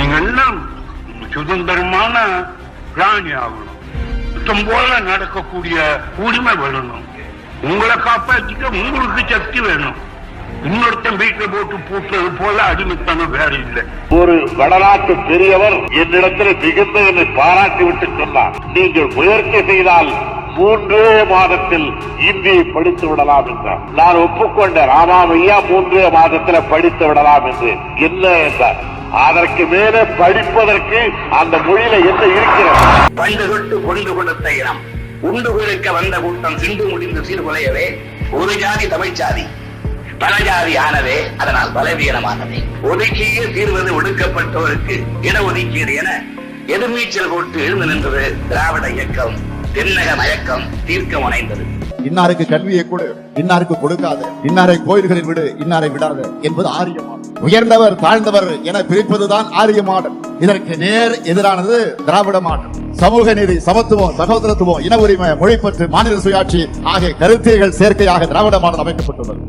நீங்க எல்லாம் சுதந்திரமான பிராணி ஆகணும். சுத்தம் போல நடக்கக்கூடிய உரிமை வேணும். உங்களை காப்பாற்றிக்க உங்களுக்கு சக்தி வேணும். இன்னொருத்தன் வீட்டை போட்டு பூட்டுறது போல அடிமைத்தனம் வேற இல்லை. ஒரு வடநாட்டு பெரியவர் என்னிடத்தில் மிகுந்த என்னை பாராட்டி விட்டு சொன்னார், நீங்கள் முயற்சி செய்தால் 3 மாதத்தில் இந்தியை படித்து விடலாம் என்றார். நான் ஒப்புக்கொண்டேன், ராமாமையா 3 மாதத்தில் படித்து விடலாம் என்று. என்ன என்றார், அதற்கு மேலே படிப்பதற்கு அந்த மொழியில என்ன இருக்கிறது? பண்டு தொட்டு கொண்டு கொடுத்த இனம் உண்டு குளிக்க வந்த கூட்டம் சிந்து முடிந்து சீர்குலையவே ஒரு ஜாதி தமிழ் ஜாதி பல ஜாதி ஆனதே, அதனால் பலவீனமானதே. ஒதுக்கியே தீர்வது ஒடுக்கப்பட்டவருக்கு இட ஒதுக்கீடு என எதிர்நீச்சல் போட்டு எழுந்து நின்றது திராவிட இயக்கம். தென்னக மயக்கம் தீர்க்க முனைந்தது. இன்னாருக்கு கல்வியை கொடு, இன்னாருக்கு கொடுக்காத, இன்னாரை கோயில்களில் விடு, இன்னாரை விடாத என்பது ஆரிய மாடல். உயர்ந்தவர் தாழ்ந்தவர் என பிரிப்பதுதான் ஆரிய மாடல். இதற்கு நேர் எதிரானது திராவிட மாடல். சமூக நீதி, சமத்துவம், சகோதரத்துவம், இன உரிமை, மொழிப்பற்று, மாநில சுயாட்சி ஆகிய கருத்தியல் சேர்க்கையாக திராவிட மாடல் அமைக்கப்பட்டுள்ளது.